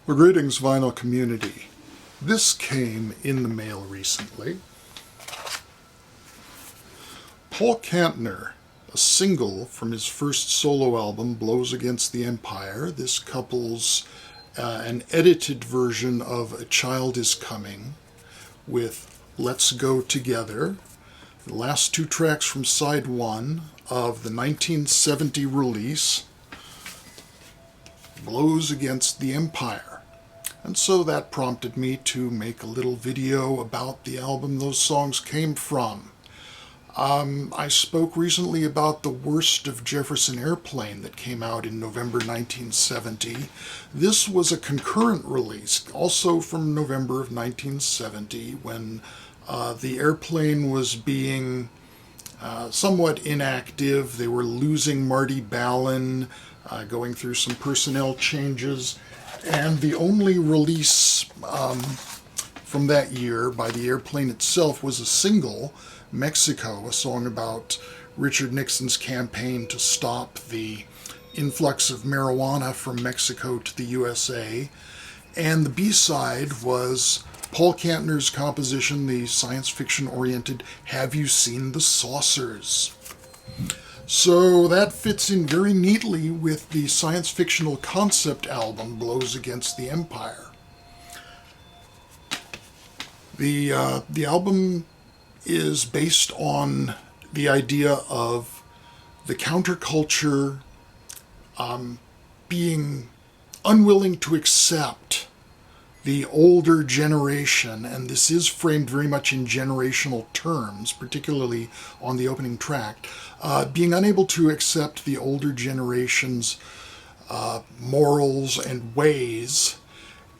Well, greetings, vinyl community. This came in the mail recently. Paul Kantner, a single from his first solo album, Blows Against the Empire. This couples an edited version of A Child Is Coming with Let's Go Together. The last two tracks from side one of the 1970 release, Blows Against the Empire. And so that prompted me to make a little video about the album those songs came from. I spoke recently about The Worst of Jefferson Airplane that came out in November 1970. This was a concurrent release, also from November of 1970, when the airplane was being somewhat inactive. They were losing Marty Ballin, going through some personnel changes. And the only release from that year by the airplane itself was a single, Mexico, a song about Richard Nixon's campaign to stop the influx of marijuana from Mexico to the USA. And the B-side was Paul Kantner's composition, the science fiction-oriented Have You Seen the Saucers? So that fits in very neatly with the science fictional concept album, Blows Against the Empire. The album is based on the idea of the counterculture being unwilling to accept the older generation, and this is framed very much in generational terms, particularly on the opening track, being unable to accept the older generation's morals and ways,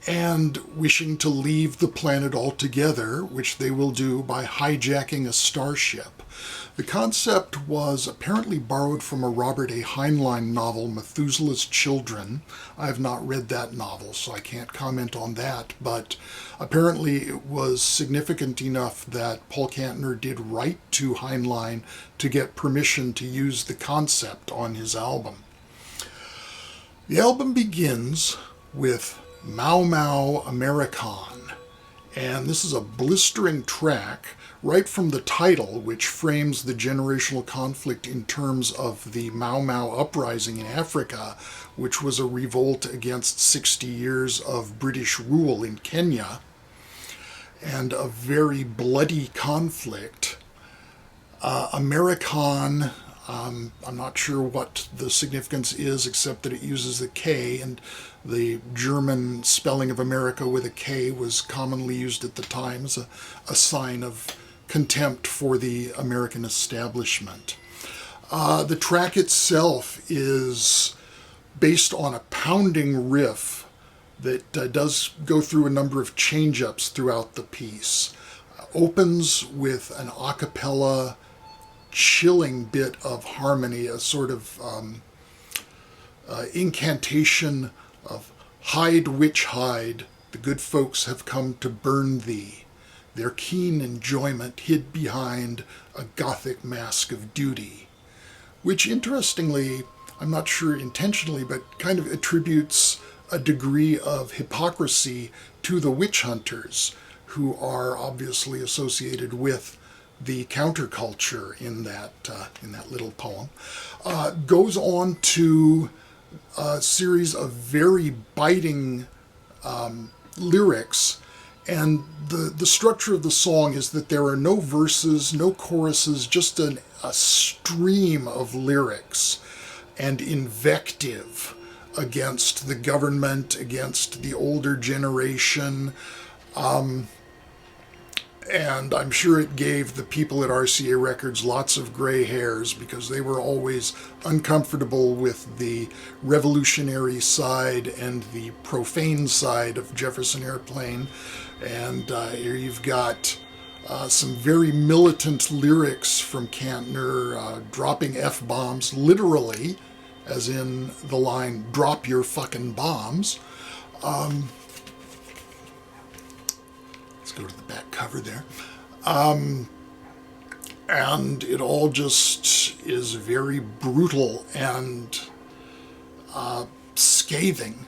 and wishing to leave the planet altogether, which they will do by hijacking a starship. The concept was apparently borrowed from a Robert A. Heinlein novel, Methuselah's Children. I have not read that novel, so I can't comment on that, but apparently it was significant enough that Paul Kantner did write to Heinlein to get permission to use the concept on his album. The album begins with Mau Mau American, and this is a blistering track right from the title, which frames the generational conflict in terms of the Mau Mau uprising in Africa, which was a revolt against 60 years of British rule in Kenya, and a very bloody conflict. American, I'm not sure what the significance is, except that it uses the K, and the German spelling of America with a K was commonly used at the time as a sign of contempt for the American establishment. The track itself is based on a pounding riff that does go through a number of change-ups throughout the piece. Opens with an a cappella chilling bit of harmony, a sort of incantation of "Hide, witch, hide, the good folks have come to burn thee, their keen enjoyment hid behind a Gothic mask of duty," which interestingly, I'm not sure intentionally, but kind of attributes a degree of hypocrisy to the witch hunters, who are obviously associated with the counterculture in that little poem. Goes on to a series of very biting lyrics, and the structure of the song is that there are no verses, no choruses, just a stream of lyrics and invective against the government, against the older generation. And I'm sure it gave the people at RCA Records lots of gray hairs, because they were always uncomfortable with the revolutionary side and the profane side of Jefferson Airplane. And here you've got some very militant lyrics from Kantner, dropping F-bombs, literally, as in the line, "Drop your fucking bombs." Let's go to the back cover there. And it all just is very brutal and scathing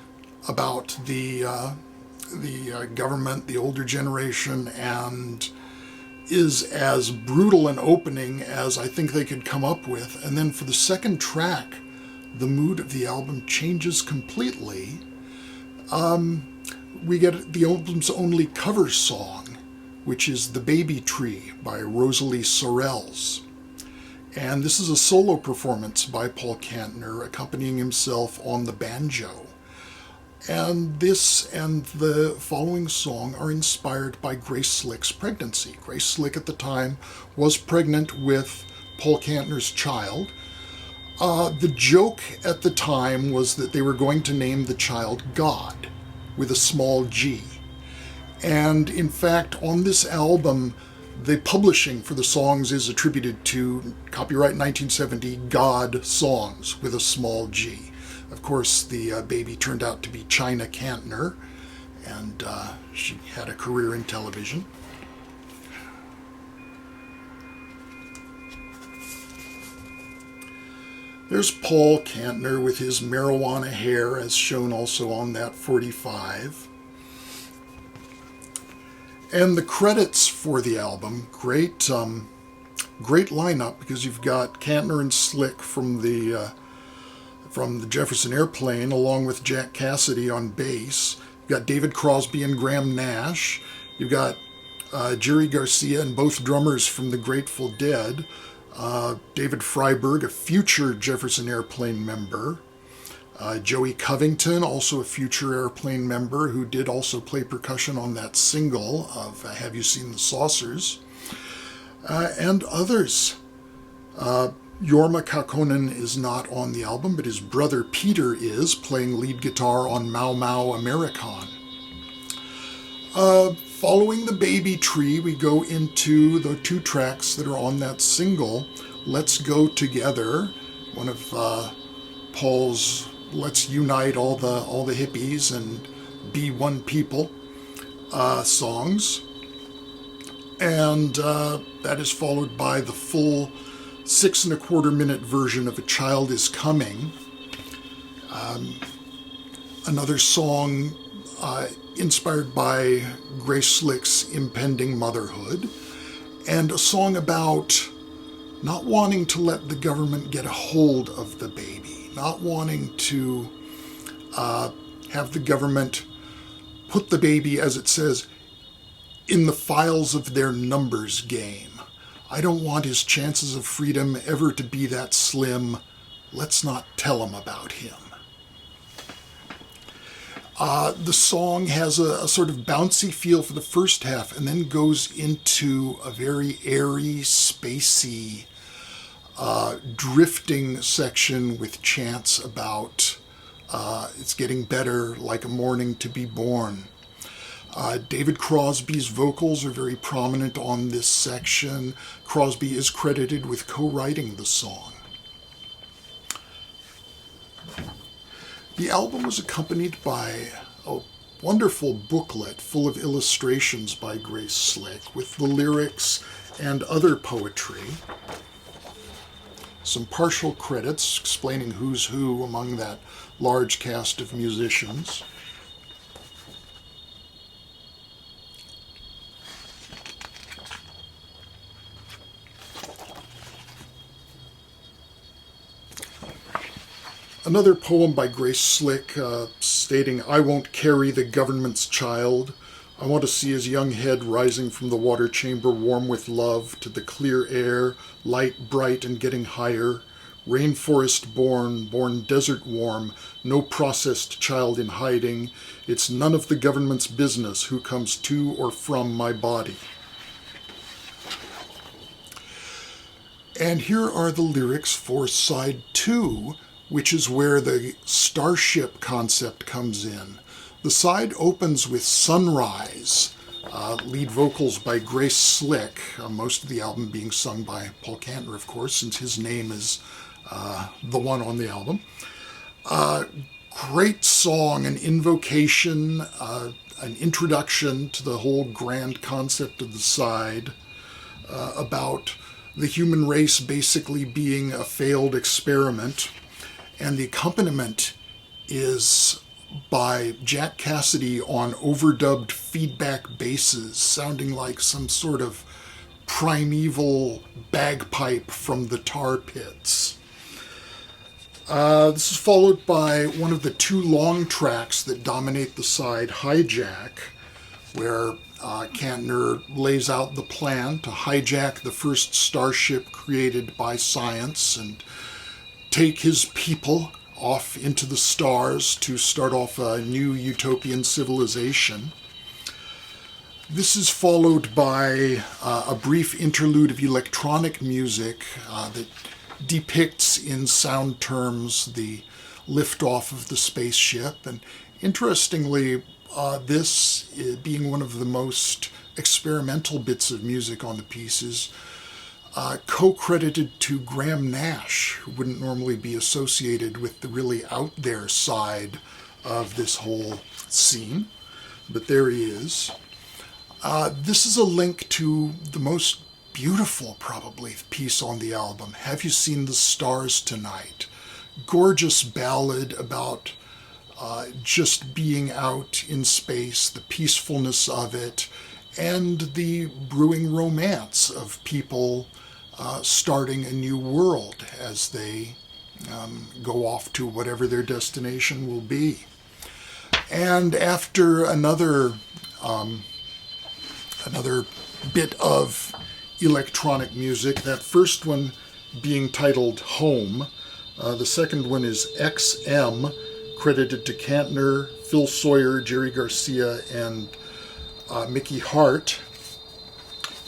about the government, the older generation, and is as brutal an opening as I think they could come up with. And then for the second track, the mood of the album changes completely. We get the album's only cover song, which is The Baby Tree by Rosalie Sorrells. And this is a solo performance by Paul Kantner, accompanying himself on the banjo. And this and the following song are inspired by Grace Slick's pregnancy. Grace Slick at the time was pregnant with Paul Kantner's child. The joke at the time was that they were going to name the child God with a small g. And in fact, on this album, the publishing for the songs is attributed to copyright 1970 God Songs with a small g. Of course, the baby turned out to be China Kantner, and she had a career in television. There's Paul Kantner with his marijuana hair, as shown also on that 45. And the credits for the album, great lineup, because you've got Kantner and Slick from the Jefferson Airplane, along with Jack Cassidy on bass. You've got David Crosby and Graham Nash. You've got Jerry Garcia and both drummers from the Grateful Dead. David Freiberg, a future Jefferson Airplane member. Joey Covington, also a future Airplane member, who did also play percussion on that single of Have You Seen the Saucers? And others. Jorma Kaukonen is not on the album, but his brother Peter is, playing lead guitar on Mau Mau American. Following The Baby Tree, we go into the two tracks that are on that single, Let's Go Together, one of Paul's Let's Unite all the hippies and Be One People songs. And that is followed by the full 6 1/4 minute version of A Child Is Coming. Another song inspired by Grace Slick's impending motherhood, and a song about not wanting to let the government get a hold of the baby, not wanting to have the government put the baby, as it says, in the files of their numbers game. I don't want his chances of freedom ever to be that slim. Let's not tell him about him. The song has a sort of bouncy feel for the first half, and then goes into a very airy, spacey, drifting section with chants about it's getting better, like a morning to be born. David Crosby's vocals are very prominent on this section. Crosby is credited with co-writing the song. The album was accompanied by a wonderful booklet full of illustrations by Grace Slick with the lyrics and other poetry. Some partial credits explaining who's who among that large cast of musicians. Another poem by Grace Slick stating, I won't carry the government's child. I want to see his young head rising from the water chamber, warm with love, to the clear air, light, bright, and getting higher. Rainforest born, born desert warm, no processed child in hiding. It's none of the government's business who comes to or from my body. And here are the lyrics for side 2, which is where the starship concept comes in. The side opens with Sunrise, lead vocals by Grace Slick, most of the album being sung by Paul Kantner, of course, since his name is the one on the album. Great song, an invocation, an introduction to the whole grand concept of the side, about the human race basically being a failed experiment. And the accompaniment is by Jack Cassidy on overdubbed feedback basses, sounding like some sort of primeval bagpipe from the tar pits. This is followed by one of the two long tracks that dominate the side, Hijack, where Kantner lays out the plan to hijack the first starship created by science and take his people off into the stars to start off a new utopian civilization. This is followed by a brief interlude of electronic music that depicts in sound terms the liftoff of the spaceship. And interestingly, this being one of the most experimental bits of music on the piece is co-credited to Graham Nash, who wouldn't normally be associated with the really out there side of this whole scene, but there he is. This is a link to the most beautiful, probably, piece on the album, Have You Seen the Stars Tonight? Gorgeous ballad about just being out in space, the peacefulness of it, and the brewing romance of people starting a new world as they go off to whatever their destination will be. And after another bit of electronic music, that first one being titled Home, the second one is XM, credited to Kantner, Phil Sawyer, Jerry Garcia, and Mickey Hart,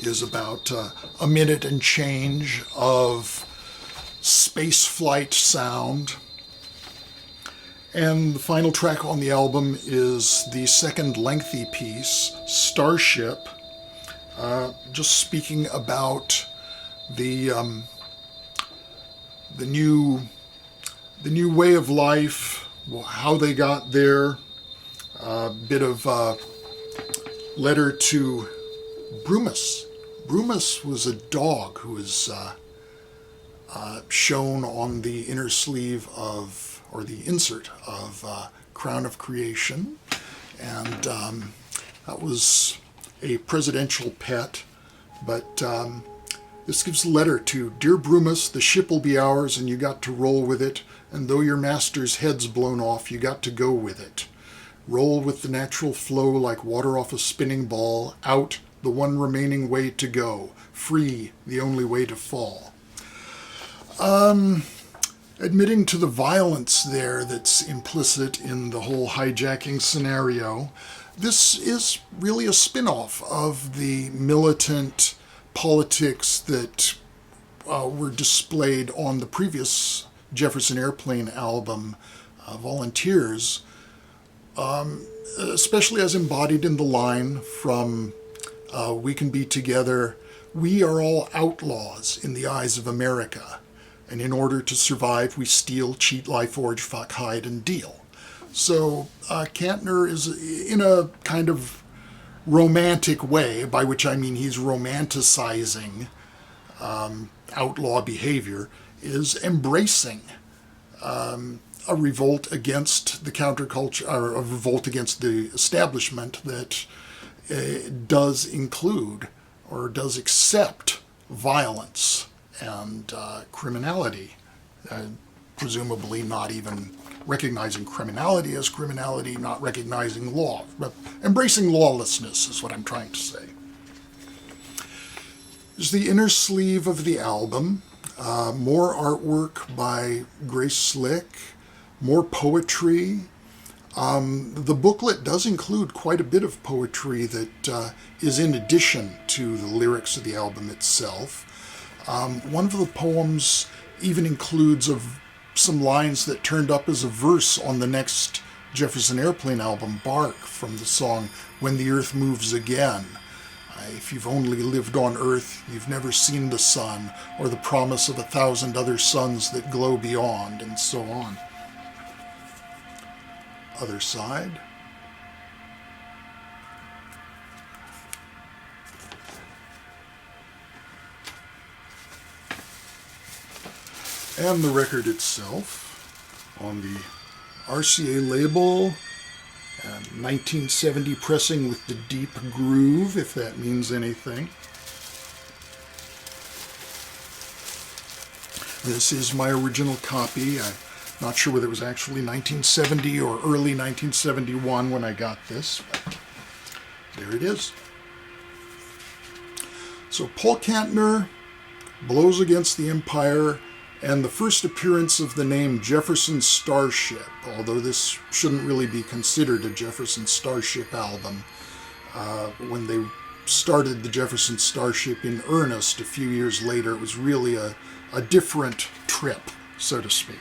is about a minute and change of space flight sound. And the final track on the album is the second lengthy piece, Starship, just speaking about the new way of life, how they got there, a bit of letter to Brumus. Brumus was a dog who was shown on the inner sleeve of, or the insert of, Crown of Creation, and that was a presidential pet. But this gives a letter to Dear Brumus, the ship will be ours and you got to roll with it, and though your master's head's blown off, you got to go with it. Roll with the natural flow like water off a spinning ball, out the one remaining way to go, free the only way to fall. Admitting to the violence there that's implicit in the whole hijacking scenario, this is really a spin-off of the militant politics that were displayed on the previous Jefferson Airplane album, Volunteers, especially as embodied in the line from We Can Be Together, we are all outlaws in the eyes of America, and in order to survive we steal, cheat, lie, forge, fuck, hide, and deal. So Kantner is, in a kind of romantic way, by which I mean he's romanticizing outlaw behavior, is embracing a revolt against the counterculture, or a revolt against the establishment that does include or does accept violence and criminality, presumably not even recognizing criminality as criminality, not recognizing law, but embracing lawlessness is what I'm trying to say. There's the inner sleeve of the album, more artwork by Grace Slick, more poetry. The booklet does include quite a bit of poetry that is in addition to the lyrics of the album itself. One of the poems even includes some lines that turned up as a verse on the next Jefferson Airplane album, Bark, from the song When the Earth Moves Again. If you've only lived on Earth, you've never seen the sun, or the promise of 1,000 other suns that glow beyond, and so on. Other side. And the record itself on the RCA label 1970 pressing with the deep groove, if that means anything. This is my original copy. I'm not sure whether it was actually 1970 or early 1971 when I got this, but there it is. So Paul Kantner, Blows Against the Empire, and the first appearance of the name Jefferson Starship, although this shouldn't really be considered a Jefferson Starship album. When they started the Jefferson Starship in earnest a few years later, it was really a different trip, so to speak.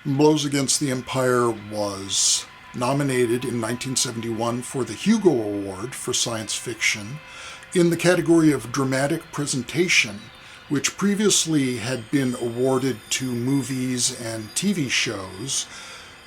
Blows Against the Empire was nominated in 1971 for the Hugo Award for Science Fiction in the category of Dramatic Presentation, which previously had been awarded to movies and TV shows.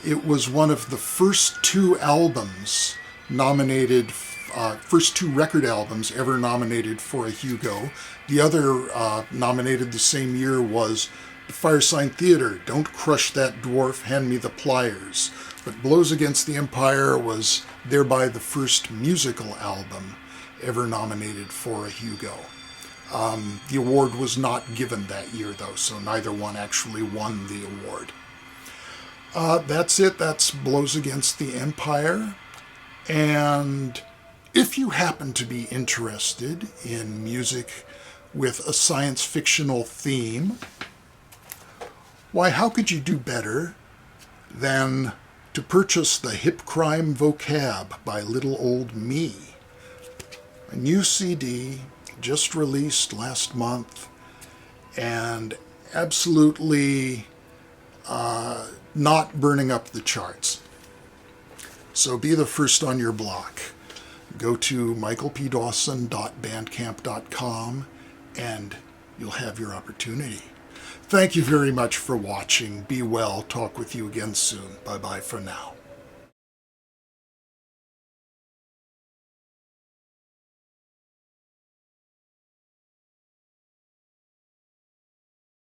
It was one of the first two albums nominated, first two record albums ever nominated for a Hugo. The other nominated the same year was The Firesign Theatre, Don't Crush That Dwarf, Hand Me the Pliers. But Blows Against the Empire was thereby the first musical album ever nominated for a Hugo. The award was not given that year, though, so neither one actually won the award. That's it. That's Blows Against the Empire. And if you happen to be interested in music with a science fictional theme, why, how could you do better than to purchase the Hip Crime Vocab by Little Old Me? A new CD just released last month, and absolutely not burning up the charts. So be the first on your block. Go to michaelpdawson.bandcamp.com and you'll have your opportunity. Thank you very much for watching. Be well. Talk with you again soon. Bye-bye for now.